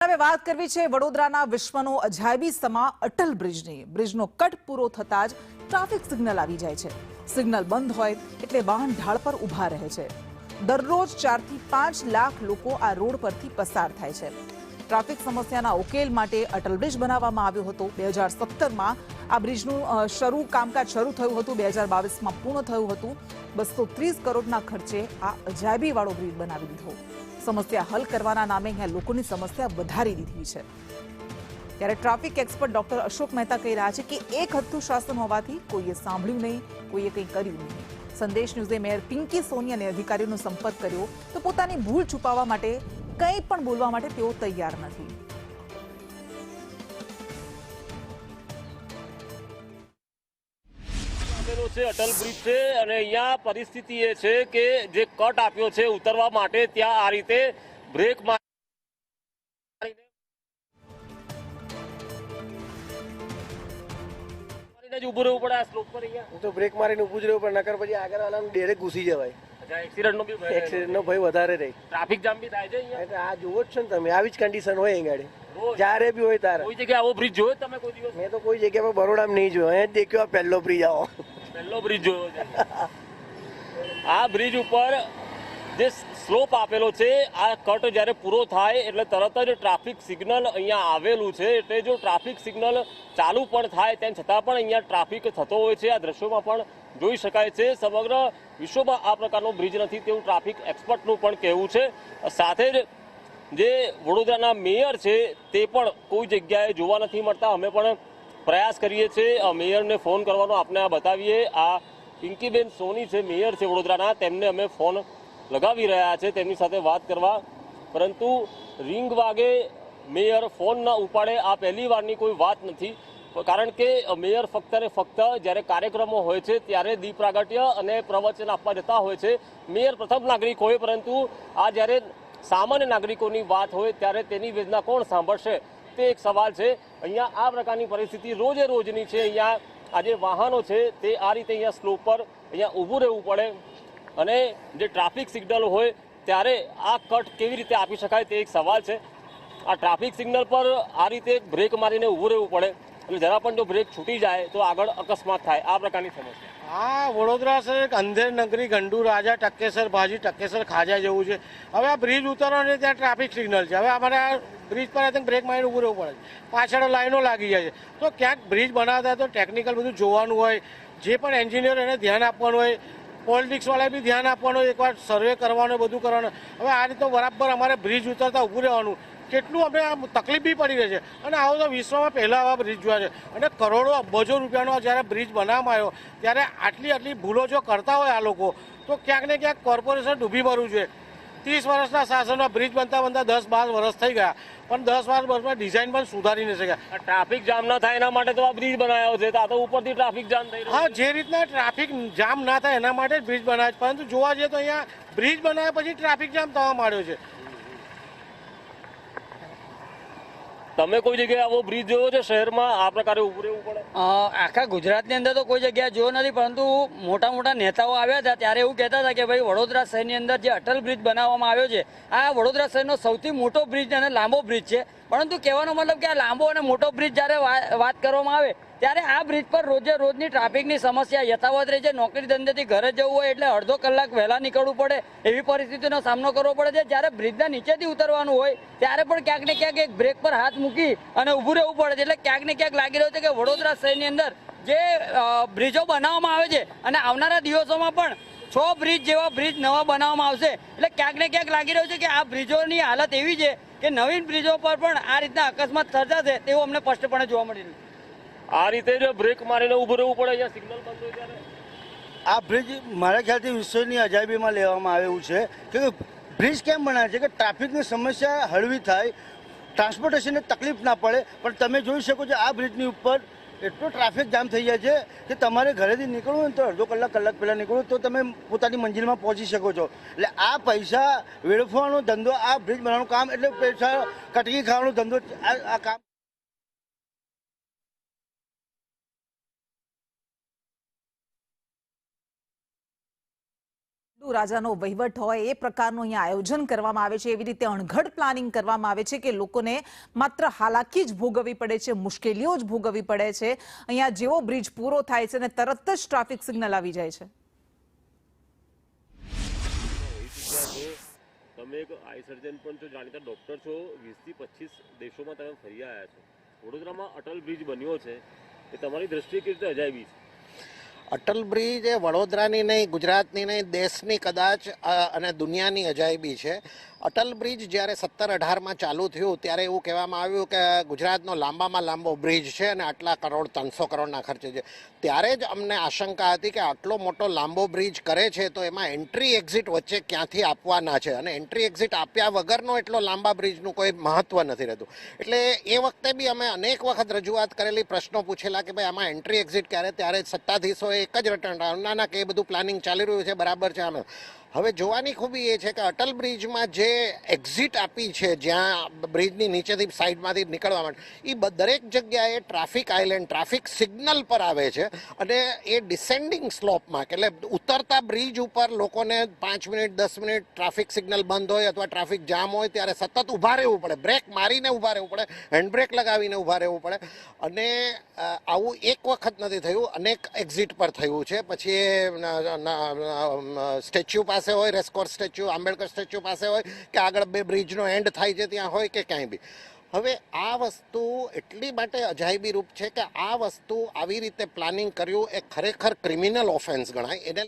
હવે વાત કરવી છે વડોદરાના વિશ્વનો અજાયબી સમા અટલ બ્રિજની। બ્રિજનો કટ પૂરો થતા જ ટ્રાફિક સિગ્નલ આવી જાય છે। સિગ્નલ બંધ હોય એટલે વાહન ઢાળ પર ઊભા રહે છે। દરરોજ 4 થી 5 લાખ લોકો આ રોડ પરથી પસાર થાય છે। ટ્રાફિક સમસ્યાના ઉકેલ માટે અટલ બ્રિજ બનાવવામાં આવ્યો હતો। 2017માં આ બ્રિજનું કામકાજ શરૂ થયું હતું। 2022માં પૂર્ણ થયું હતું। 230 કરોડના ખર્ચે આ અજાયબીવાળો બ્રિજ બનાવી દીધો। समस्या हल करवाना नामे अहींया लोकोनी समस्या वधारी दीधी छे। त्यारे traffic expert doctor Ashok Mehta कही रह्या छे कि एक हत्थुं शासन होवाथी कोईए सांभळ्युं नहीं, कोईए कंई कर्युं नहीं। संदेश न्यूज़े मेयर पिंकी सोनी अने अधिकारीओनो संपर्क कर्यो तो पोतानी भूल छुपाववा माटे कंई पण बोलवा माटे तेओ तैयार नथी। अटल ब्रिज છે અને અહીંયા પરિસ્થિતિ એ છે કે જે કટ આપ્યો છે ઉતરવા માટે ત્યાં આ રીતે બ્રેક મારીને જ ઊભું રહેવું પડે। આ સ્લોપ પર અહીંયા તો બ્રેક મારીને ઊભું જ રહેવું પડે, નકર પછી આગળવાળાને ડાયરેક્ટ ઘૂસી જવાય। અચ્છા, એક્સિડન્ટનો બી ભય, એક્સિડન્ટનો ભય વધારે રહે। ટ્રાફિક જામ બી થાય છે અહીંયા। એટલે આ જુઓ જ છો ને તમે, આવી જ કન્ડિશન હોય અહીં ગાડી જ્યારે બી હોય તારે। કોઈ જગ્યાએ આવો બ્રિજ જોયો તમે કોઈ દિવસ? મેં તો કોઈ જગ્યા પર બરોડામાં નહીં જોયો, અહીંયા જ દેખ્યો આ પહેલો બ્રિજ આવો। પહેલો બ્રિજ જોયો છે। આ બ્રિજ ઉપર જે સ્લોપ આપેલો છે, આ કટ જ્યારે પૂરો થાય એટલે તરત જ ટ્રાફિક સિગ્નલ અહીંયા આવેલું છે। એટલે જો ટ્રાફિક સિગ્નલ ચાલુ પણ થાય તેમ છતાં પણ અહીંયા ટ્રાફિક થતો હોય છે। આ દ્રશ્યોમાં પણ જોઈ શકાય છે। સમગ્ર વિશ્વમાં આ પ્રકારનો બ્રિજ નથી તેવું ટ્રાફિક એક્સપર્ટનું પણ કહેવું છે। સાથે જ જે વડોદરાના મેયર છે તે પણ કોઈ જગ્યાએ જોવા નથી મળતા। અમે પણ પ્રયાસ કરીએ છીએ મેયરને ફોન કરવાનો, આપને આ બતાવીએ। આ પિંકીબેન સોની છે, મેયર છે વડોદરાના, તેમને અમે ફોન લગાવી રહ્યા છે તેમની સાથે વાત કરવા, પરંતુ રિંગ વાગે મેયર ફોન ન ઉપાડે આ પહેલી વારની કોઈ વાત નથી। કારણ કે મેયર ફક્ત ને ફક્ત જ્યારે કાર્યક્રમો હોય છે ત્યારે દીપ પ્રાગટ્ય અને પ્રવચન આપવા જતા હોય છે। મેયર પ્રથમ નાગરિક હોય, પરંતુ આ જ્યારે સામાન્ય નાગરિકોની વાત હોય ત્યારે તેની વેદના કોણ સાંભળશે તે એક સવાલ છે। અહીંયા આ પ્રકારની પરિસ્થિતિ રોજે રોજની છે। અહીંયા આ જે વાહનો છે તે આ રીતે અહીંયા સ્લોપ પર અહીંયા ઊભું રહેવું પડે અને જે ટ્રાફિક સિગ્નલ હોય ત્યારે આ કટ કેવી રીતે આપી શકાય તે એક સવાલ છે। આ ટ્રાફિક સિગ્નલ પર આ રીતે બ્રેક મારીને ઊભું રહેવું પડે એટલે જરા પણ જો બ્રેક છૂટી જાય તો આગળ અકસ્માત થાય, આ પ્રકારની સમસ્યા। હા, વડોદરા છે એક અંધેર નગરી, ગંડુ રાજા, ટકેસર ભાજી, ટકેસર ખાજા જેવું છે। હવે આ બ્રિજ ઉતરવાનો ત્યાં ટ્રાફિક સિગ્નલ છે। હવે અમારે આ બ્રિજ પર બ્રેક મારીને ઊભું રહેવું પડે છે, પાછળ લાઈનો લાગી જાય છે। તો ક્યાંક બ્રિજ બનાવતા તો ટેકનિકલ બધું જોવાનું હોય, જે પણ એન્જિનિયર એને ધ્યાન આપવાનું હોય, પોલિટિક્સવાળાએ બી ધ્યાન આપવાનું હોય, એકવાર સર્વે કરવાનું, બધું કરવાનું। હવે આ રીતે બરાબર અમારે બ્રિજ ઉતરતા ઊભું રહેવાનું, કેટલું અમને આમ તકલીફ બી પડી રહી છે। અને આવો તો વિશ્વમાં પહેલા આવા બ્રિજ જોયા છે, અને કરોડો અબજો રૂપિયાનો જ્યારે બ્રિજ બનાવવામાં આવ્યો ત્યારે આટલી ભૂલો જો કરતા હોય આ લોકો, તો ક્યાંક ને ક્યાંક કોર્પોરેશન ડૂબી ભરવું જોઈએ। 30 વર્ષના શાસનમાં બ્રિજ બનતા 10-12 વર્ષ થઈ ગયા, પણ 10-12 વર્ષમાં ડિઝાઇન પણ સુધારી નથી શક્યા। ટ્રાફિક જામ ના થાય એના માટે તો આ બ્રિજ બનાવ્યો છે, તો આ તો ઉપરથી ટ્રાફિક જામ થઈ રહ્યો। હા, જે રીતના ટ્રાફિક જામ ના થાય એના માટે જ બ્રિજ બનાવે છે, પરંતુ જોવા જઈએ તો અહીંયા બ્રિજ બનાવ્યા પછી ટ્રાફિક જામ થવા માંડ્યો છે। તમે કોઈ જગ્યાએ આવો બ્રિજ જોયો છે શહેરમાં આ પ્રકારે ઊભું રહેવું પડે? આખા ગુજરાતની અંદર તો કોઈ જગ્યાએ જોયો નથી, પરંતુ મોટા મોટા નેતાઓ આવ્યા હતા ત્યારે એવું કહેતા હતા કે ભાઈ વડોદરા શહેરની અંદર જે અટલ બ્રિજ બનાવવામાં આવ્યો છે આ વડોદરા શહેરનો સૌથી મોટો બ્રિજ અને લાંબો બ્રિજ છે। પરંતુ કહેવાનો મતલબ કે આ લાંબો અને મોટો બ્રિજ જ્યારે વાત કરવામાં આવે ત્યારે આ બ્રિજ પર રોજે રોજની ટ્રાફિકની સમસ્યા યથાવત રહી છે। નોકરી ધંધેથી ઘરે જવું હોય એટલે અડધો કલાક વહેલા નીકળવું પડે, એવી પરિસ્થિતિનો સામનો કરવો પડે છે। જ્યારે બ્રિજના નીચેથી ઉતરવાનું હોય ત્યારે પણ ક્યાંક ને ક્યાંક એક બ્રેક પર હાથ મૂકી અને ઊભું રહેવું પડે છે। એટલે ક્યાંક ને ક્યાંક લાગી રહ્યું છે કે વડોદરા શહેરની અંદર જે બ્રિજો બનાવવામાં આવે છે અને આવનારા દિવસોમાં પણ 6 બ્રિજ જેવા બ્રિજ નવા બનાવવામાં આવશે। એટલે ક્યાંક ને ક્યાંક લાગી રહ્યું છે કે આ બ્રિજોની હાલત એવી છે કે નવીન બ્રિજો પર પણ આ રીતના અકસ્માત સર્જાશે તેવું અમને સ્પષ્ટપણે જોવા મળી રહ્યું છે। આ રીતે જો બ્રેક મારીને ઊભું રહેવું પડે અહીંયા સિગ્નલ બંધ હોય ત્યારે? આ બ્રિજ મારા ખ્યાલથી વિશ્વની અજાયબીમાં લેવામાં આવેલું છે કે બ્રિજ કેમ બનાવે છે કે ટ્રાફિકની સમસ્યા હળવી થાય, ટ્રાન્સપોર્ટેશનને તકલીફ ના પડે। પણ તમે જોઈ શકો છો આ બ્રિજની ઉપર એટલો ટ્રાફિક જામ થઈ જાય છે કે તમારે ઘરેથી નીકળવું હોય તો અડધો કલાક પહેલાં નીકળો તો તમે પોતાની મંજિલમાં પહોંચી શકો છો। એટલે આ પૈસા વેડફવાનો ધંધો, આ બ્રિજ બનાવવાનું કામ એટલે પૈસા કટકી ખાવાનો ધંધો, આ કામ રાજાનો વહીવટ હોય એ પ્રકારનું અહીંયા આયોજન કરવામાં આવે છે, એવી રીતે અણઘડ પ્લાનિંગ કરવામાં આવે છે કે લોકોને માત્ર હાલાકી જ ભોગવવી પડે છે, મુશ્કેલીઓ જ ભોગવવી પડે છે. અહીંયા જેવો બ્રિજ પૂરો થાય છે અને તરત જ ટ્રાફિક સિગ્નલ આવી જાય છે. તમે એક આઈ સર્જન પણ છો, જાણીતા ડોક્ટર છો, 20 થી 25 દેશોમાં તમે ફરી આવ્યા છો. વડોદરામાં અટલ બ્રિજ બન્યો છે, એ તમારી દ્રષ્ટિએ કેવી રીતે અજાયબી છે? અટલ બ્રિજ એ વડોદરાની નહીં, ગુજરાતની નહીં, દેશની કદાચ અને દુનિયાની અજાયબી છે. અટલ બ્રિજ જ્યારે 17-18માં ચાલુ થયું ત્યારે એવું કહેવામાં આવ્યું કે ગુજરાતનો લાંબામાં લાંબો બ્રિજ છે અને આટલા કરોડ 300 કરોડના ખર્ચે છે. ત્યારે જ અમને આશંકા હતી કે આટલો મોટો લાંબો બ્રિજ કરે છે તો એમાં એન્ટ્રી એક્ઝિટ વચ્ચે ક્યાંથી આપવાના છે, અને એન્ટ્રી એક્ઝિટ આપ્યા વગરનો એટલો લાંબા બ્રિજનું કોઈ મહત્વ નથી રહેતું. એટલે એ વખતે બી અમે અનેક વખત રજૂઆત કરેલી, પ્રશ્નો પૂછેલા કે ભાઈ આમાં એન્ટ્રી એક્ઝિટ ક્યારે, ત્યારે સત્તાધીશોએ એક જ રટણ ના કે એ બધું પ્લાનિંગ ચાલી રહ્યું છે, બરાબર છે. આમે હવે જોવાની ખૂબી એ છે કે અટલ બ્રિજમાં જે એક્ઝિટ આપી છે, જ્યાં બ્રિજની નીચેથી સાઈડમાંથી નીકળવા માટે, એ દરેક જગ્યાએ ટ્રાફિક આઇલેન્ડ, ટ્રાફિક સિગ્નલ પર આવે છે. અને એ ડિસેન્ડિંગ સ્લોપમાં, એટલે ઉતરતા બ્રિજ ઉપર લોકોને 5 મિનિટ 10 મિનિટ ટ્રાફિક સિગ્નલ બંધ હોય અથવા ટ્રાફિક જામ હોય ત્યારે સતત ઊભા રહેવું પડે, બ્રેક મારીને ઊભા રહેવું પડે, હેન્ડબ્રેક લગાવીને ઊભા રહેવું પડે. અને આવું એક વખત નથી થયું, અનેક એક્ઝિટ પર થયું છે. પછી સ્ટેચ્યુ પાસે હોય, રેસકોર્સ સ્ટેચ્યુ, આંબેડકર સ્ટેચ્યુ પાસે હોય, કે આગળ બે બ્રિજનો એન્ડ થાય છે ત્યાં હોય, કે ક્યાંય બી. હવે આ વસ્તુ એટલી માટે અજાયબી રૂપ છે કે આ વસ્તુ આવી રીતે પ્લાનિંગ કર્યું એ ખરેખર ક્રિમિનલ ઓફેન્સ ગણાય. એને